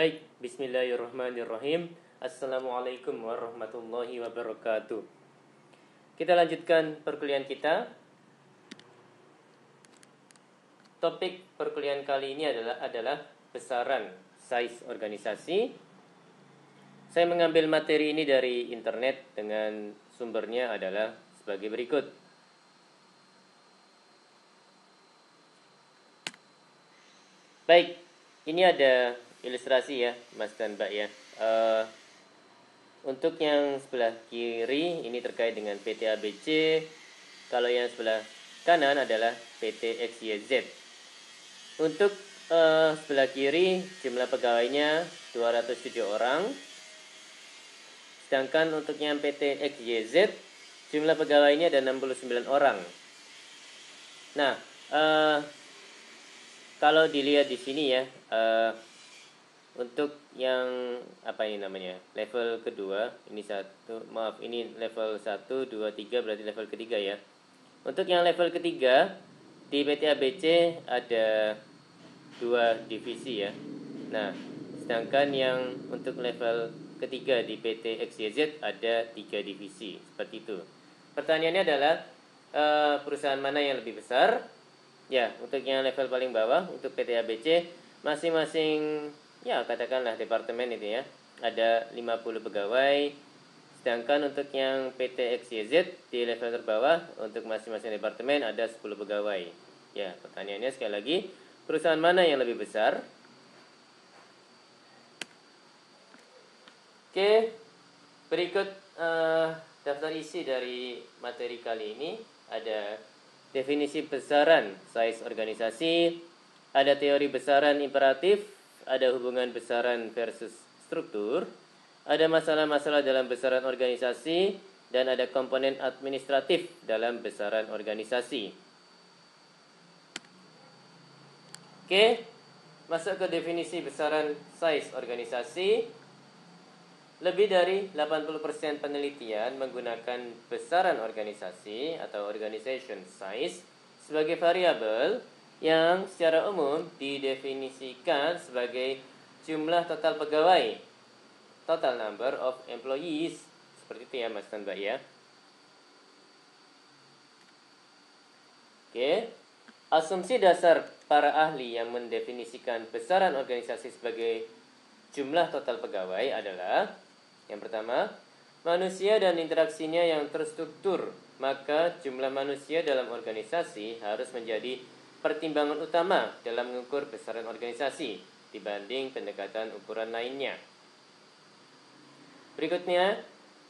Baik, bismillahirrahmanirrahim. Assalamualaikum warahmatullahi wabarakatuh. Kita lanjutkan perkuliahan kita. Topik perkuliahan kali ini adalah besaran size organisasi. Saya mengambil materi ini dari internet dengan sumbernya adalah sebagai berikut. Baik, ini ada ilustrasi ya, Mas dan Mbak ya. Untuk yang sebelah kiri ini terkait dengan PT ABC. Kalau yang sebelah kanan adalah PT XYZ. Untuk sebelah kiri jumlah pegawainya 207 orang. Sedangkan untuk yang PT XYZ jumlah pegawainya ada 69 orang. Nah, kalau dilihat di sini ya, untuk yang apa ini namanya, level kedua, ini ini level 1, 2, 3 berarti level ketiga ya. Untuk yang level ketiga di PT ABC ada 2 divisi ya. Nah, sedangkan yang untuk level ketiga di PT XYZ ada 3 divisi, seperti itu. Pertanyaannya adalah perusahaan mana yang lebih besar? Ya, untuk yang level paling bawah untuk PT ABC masing-masing ya katakanlah departemen itu ya, ada 50 pegawai. Sedangkan untuk yang PT XYZ di level terbawah untuk masing-masing departemen ada 10 pegawai. Ya, pertanyaannya sekali lagi, perusahaan mana yang lebih besar? Oke, berikut daftar isi dari materi kali ini. Ada definisi besaran size organisasi, ada teori besaran imperatif, ada hubungan besaran versus struktur, ada masalah-masalah dalam besaran organisasi, dan ada komponen administratif dalam besaran organisasi. Oke, masuk ke definisi besaran size organisasi. Lebih dari 80% penelitian menggunakan besaran organisasi atau organization size sebagai variabel yang secara umum didefinisikan sebagai jumlah total pegawai, total number of employees. Seperti itu ya Mas dan Mbak ya. Oke, asumsi dasar para ahli yang mendefinisikan besaran organisasi sebagai jumlah total pegawai adalah: yang pertama, manusia dan interaksinya yang terstruktur. Maka jumlah manusia dalam organisasi harus menjadi pertimbangan utama dalam mengukur besaran organisasi dibanding pendekatan ukuran lainnya. Berikutnya,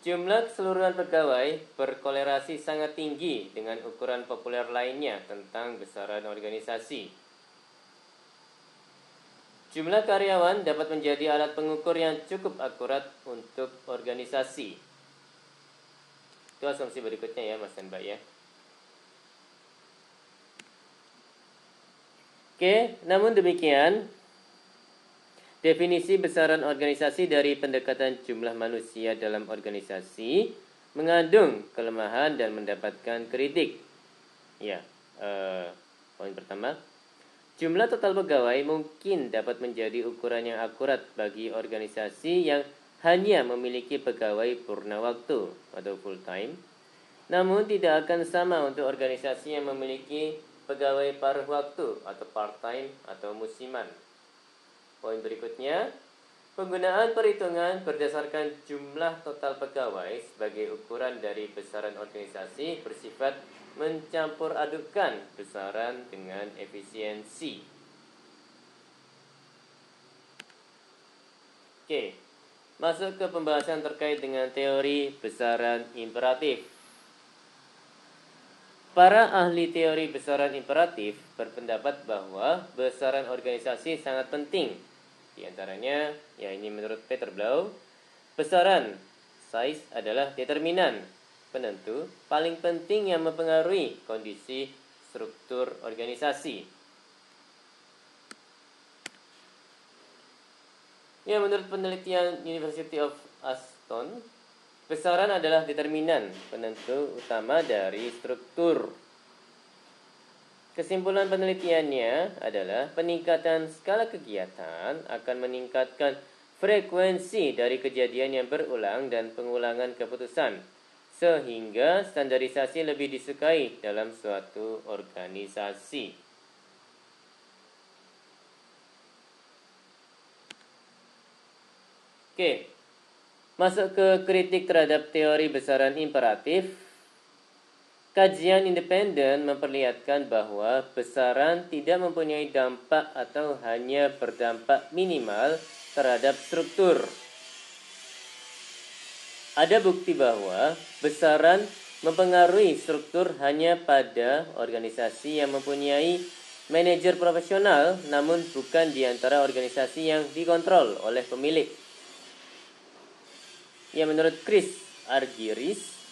jumlah keseluruhan pegawai berkolerasi sangat tinggi dengan ukuran populer lainnya tentang besaran organisasi. Jumlah karyawan dapat menjadi alat pengukur yang cukup akurat untuk organisasi. Itu asumsi berikutnya ya Mas dan Mbak ya. Oke, namun demikian, definisi besaran organisasi dari pendekatan jumlah manusia dalam organisasi mengandung kelemahan dan mendapatkan kritik. Ya, poin pertama, jumlah total pegawai mungkin dapat menjadi ukuran yang akurat bagi organisasi yang hanya memiliki pegawai purna waktu atau full time, namun tidak akan sama untuk organisasi yang memiliki pegawai paruh waktu atau part time atau musiman. Poin berikutnya, penggunaan perhitungan berdasarkan jumlah total pegawai sebagai ukuran dari besaran organisasi bersifat mencampur adukkan besaran dengan efisiensi. Oke, masuk ke pembahasan terkait dengan teori besaran imperatif. Para ahli teori besaran imperatif berpendapat bahwa besaran organisasi sangat penting. Di antaranya, ya ini menurut Peter Blau, besaran size adalah determinan penentu paling penting yang mempengaruhi kondisi struktur organisasi. Ya, menurut penelitian University of Aston, besaran adalah determinan penentu utama dari struktur. Kesimpulan penelitiannya adalah peningkatan skala kegiatan akan meningkatkan frekuensi dari kejadian yang berulang dan pengulangan keputusan, sehingga standarisasi lebih disukai dalam suatu organisasi. Oke, masuk ke kritik terhadap teori besaran imperatif. Kajian independen memperlihatkan bahwa besaran tidak mempunyai dampak atau hanya berdampak minimal terhadap struktur. Ada bukti bahwa besaran mempengaruhi struktur hanya pada organisasi yang mempunyai manajer profesional, namun bukan di antara organisasi yang dikontrol oleh pemilik. Ya, menurut Chris Argyris,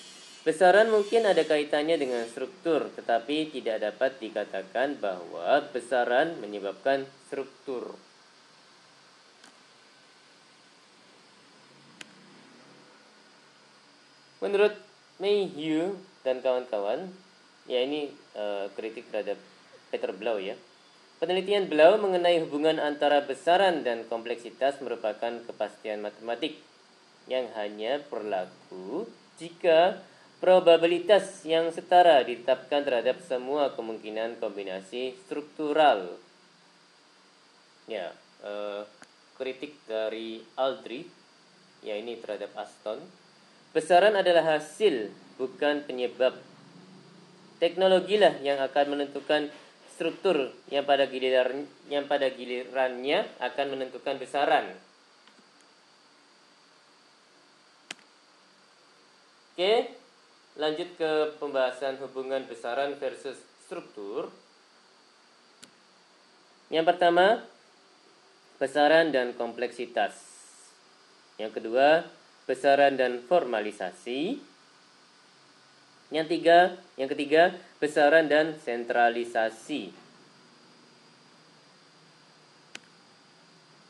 besaran mungkin ada kaitannya dengan struktur, tetapi tidak dapat dikatakan bahwa besaran menyebabkan struktur. Menurut Mayhew dan kawan-kawan, ya ini kritik terhadap Peter Blau ya. Penelitian Blau mengenai hubungan antara besaran dan kompleksitas merupakan kepastian matematik yang hanya berlaku jika probabilitas yang setara ditetapkan terhadap semua kemungkinan kombinasi struktural. Ya, kritik dari Aldrich, ya ini terhadap Aston. Besaran adalah hasil, bukan penyebab. Teknologilah yang akan menentukan struktur yang pada gilirannya akan menentukan besaran. Oke, lanjut ke pembahasan hubungan besaran versus struktur. Yang pertama, besaran dan kompleksitas. Yang kedua, besaran dan formalisasi. Yang ketiga, besaran dan sentralisasi.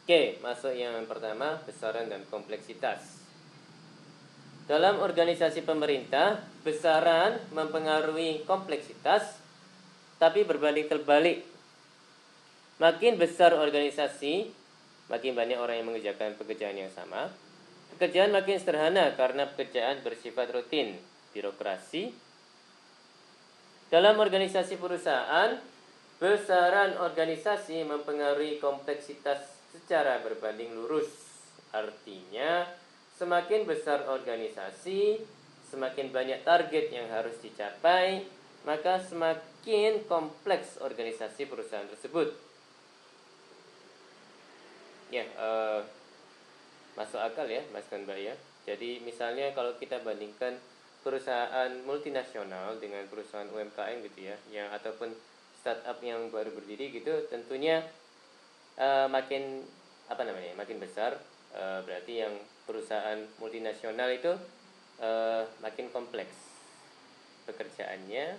Oke, masuk yang pertama, besaran dan kompleksitas. Dalam organisasi pemerintah, besaran mempengaruhi kompleksitas, tapi berbanding terbalik. Makin besar organisasi, makin banyak orang yang mengerjakan pekerjaan yang sama. Pekerjaan makin sederhana karena pekerjaan bersifat rutin, birokrasi. Dalam organisasi perusahaan, besaran organisasi mempengaruhi kompleksitas secara berbanding lurus. Artinya, semakin besar organisasi, semakin banyak target yang harus dicapai, maka semakin kompleks organisasi perusahaan tersebut. Ya, masuk akal ya, Mas dan Mbak ya. Jadi misalnya kalau kita bandingkan perusahaan multinasional dengan perusahaan UMKM gitu ya, yang ataupun startup yang baru berdiri gitu, tentunya makin makin besar. Berarti yang perusahaan multinasional itu makin kompleks pekerjaannya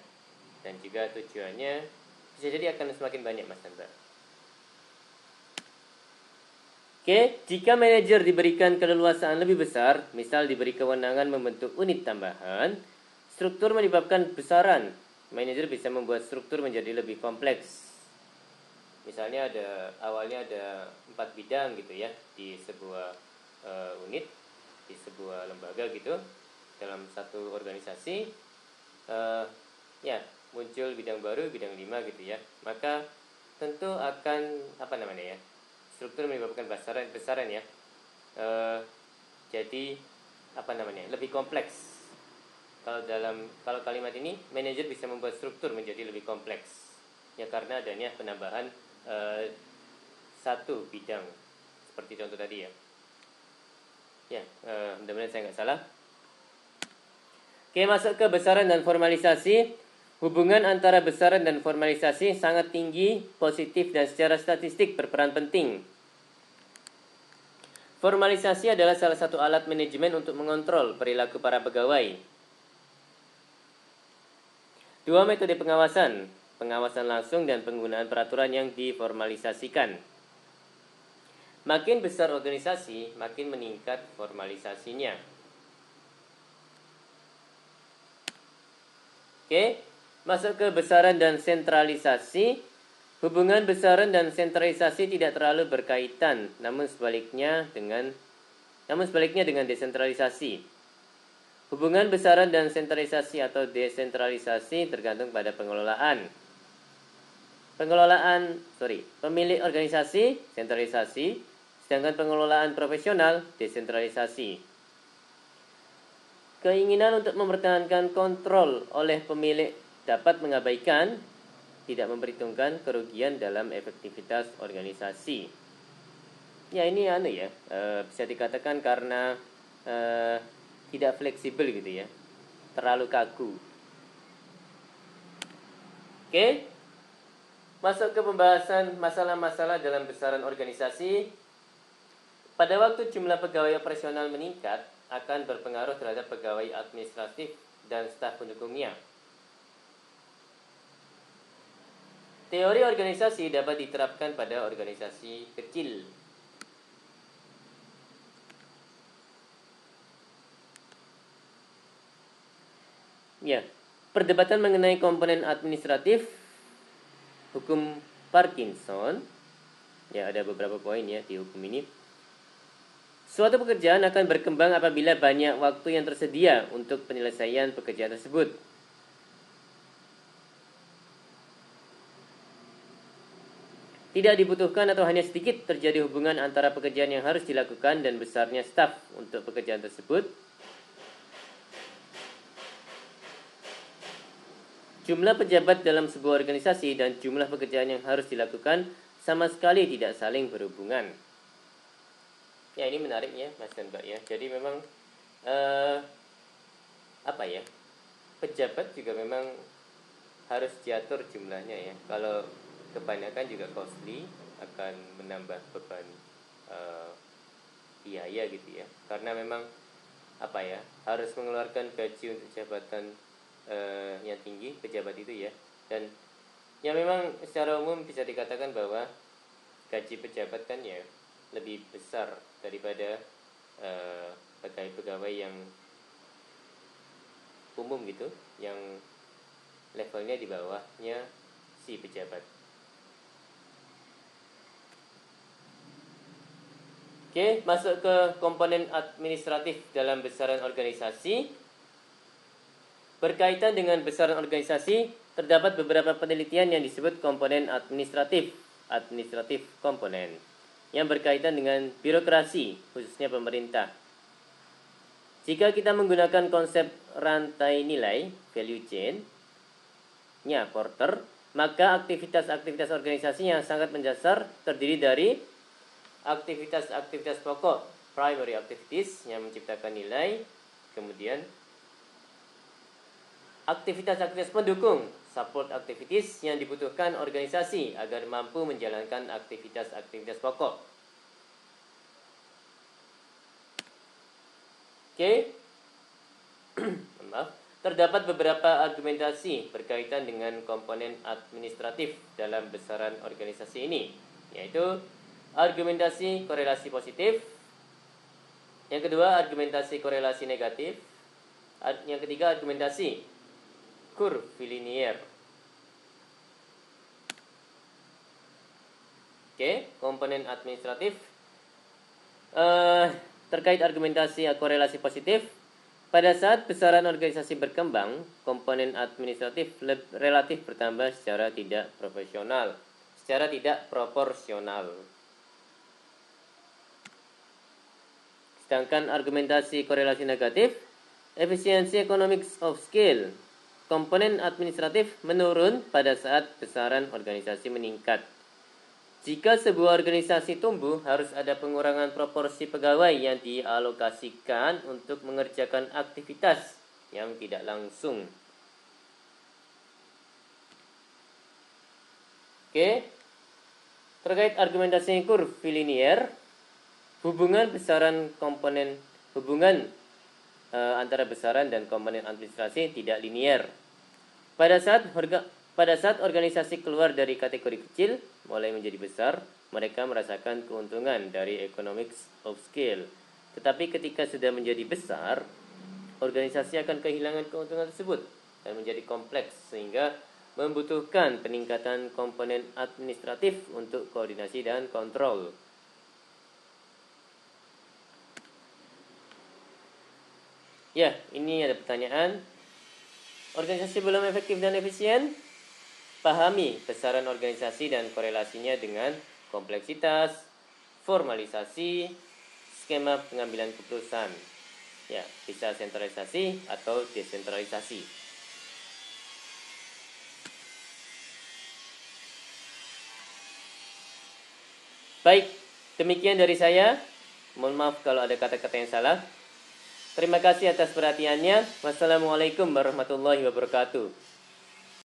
dan juga tujuannya, bisa jadi akan semakin banyak, Mas dan Mbak. Oke, jika manajer diberikan keleluasaan lebih besar, misal diberi kewenangan membentuk unit tambahan, struktur menyebabkan besaran. Manajer bisa membuat struktur menjadi lebih kompleks. Misalnya awalnya ada 4 bidang gitu ya di sebuah unit, di sebuah lembaga gitu, dalam satu organisasi, ya muncul bidang baru, bidang 5 gitu ya. Maka tentu akan struktur menyebabkan besaran ya. Jadi lebih kompleks. Kalau kalimat ini, manajer bisa membuat struktur menjadi lebih kompleks ya karena adanya penambahan satu bidang seperti contoh tadi ya. Ya, mudah-mudahan saya nggak salah. Oke, masuk ke besaran dan formalisasi. Hubungan antara besaran dan formalisasi sangat tinggi, positif dan secara statistik berperan penting. Formalisasi adalah salah satu alat manajemen untuk mengontrol perilaku para pegawai. Dua metode pengawasan langsung dan penggunaan peraturan yang diformalisasikan. Makin besar organisasi, makin meningkat formalisasinya. Oke, Masuk ke besaran dan sentralisasi. Hubungan besaran dan sentralisasi tidak terlalu berkaitan, namun sebaliknya dengan desentralisasi. Hubungan besaran dan sentralisasi atau desentralisasi tergantung pada pemilik organisasi, sentralisasi, sedangkan pengelolaan profesional, desentralisasi. Keinginan untuk mempertahankan kontrol oleh pemilik dapat mengabaikan, tidak memperhitungkan kerugian dalam efektivitas organisasi. Ya ini bisa dikatakan karena tidak fleksibel gitu ya, terlalu kaku. Oke, masuk ke pembahasan masalah-masalah dalam besaran organisasi. Pada waktu jumlah pegawai operasional meningkat, akan berpengaruh terhadap pegawai administratif dan staf pendukungnya. Teori organisasi dapat diterapkan pada organisasi kecil. Ya, perdebatan mengenai komponen administratif hukum Parkinson. Ya, ada beberapa poin ya di hukum ini. Suatu pekerjaan akan berkembang apabila banyak waktu yang tersedia untuk penyelesaian pekerjaan tersebut. Tidak dibutuhkan atau hanya sedikit terjadi hubungan antara pekerjaan yang harus dilakukan dan besarnya staf untuk pekerjaan tersebut. Jumlah pejabat dalam sebuah organisasi dan jumlah pekerjaan yang harus dilakukan sama sekali tidak saling berhubungan. Ya, ini menarik ya Mas dan Mbak ya. Jadi memang pejabat juga memang harus diatur jumlahnya ya. Kalau kebanyakan juga costly, akan menambah beban biaya gitu ya. Karena memang harus mengeluarkan gaji untuk jabatan yang tinggi, pejabat itu ya. Dan ya memang secara umum bisa dikatakan bahwa gaji pejabat kan ya lebih besar daripada pegawai yang umum gitu, yang levelnya di bawahnya si pejabat. Oke, masuk ke komponen administratif dalam besaran organisasi. Berkaitan dengan besaran organisasi, terdapat beberapa penelitian yang disebut komponen administratif komponen, yang berkaitan dengan birokrasi, khususnya pemerintah. Jika kita menggunakan konsep rantai nilai, value chain, Porter, maka aktivitas-aktivitas organisasi yang sangat mendasar terdiri dari aktivitas-aktivitas pokok, primary activities, yang menciptakan nilai, kemudian aktivitas-aktivitas pendukung, support activities, yang dibutuhkan organisasi agar mampu menjalankan aktivitas-aktivitas pokok. Oke. Terdapat beberapa argumentasi berkaitan dengan komponen administratif dalam besaran organisasi ini, yaitu argumentasi korelasi positif, yang kedua argumentasi korelasi negatif, yang ketiga argumentasi curvilinear. Oke, komponen administratif. Terkait argumentasi korelasi positif, pada saat besaran organisasi berkembang, komponen administratif relatif bertambah secara tidak proporsional. Sedangkan argumentasi korelasi negatif, efisiensi economics of scale, komponen administratif menurun pada saat besaran organisasi meningkat. Jika sebuah organisasi tumbuh, harus ada pengurangan proporsi pegawai yang dialokasikan untuk mengerjakan aktivitas yang tidak langsung. Oke. Terkait argumentasi curvilinear, hubungan antara besaran dan komponen administrasi tidak linear. Pada saat organisasi keluar dari kategori kecil mulai menjadi besar, mereka merasakan keuntungan dari economics of scale. Tetapi ketika sudah menjadi besar, organisasi akan kehilangan keuntungan tersebut. dan menjadi kompleks sehingga membutuhkan peningkatan komponen administratif untuk koordinasi dan kontrol. Ya, ini ada pertanyaan. Organisasi belum efektif dan efisien? Pahami besaran organisasi dan korelasinya dengan kompleksitas, formalisasi, skema pengambilan keputusan. Ya, bisa sentralisasi atau desentralisasi. Baik, demikian dari saya. Mohon maaf kalau ada kata-kata yang salah. Terima kasih atas perhatiannya. Wassalamualaikum warahmatullahi wabarakatuh.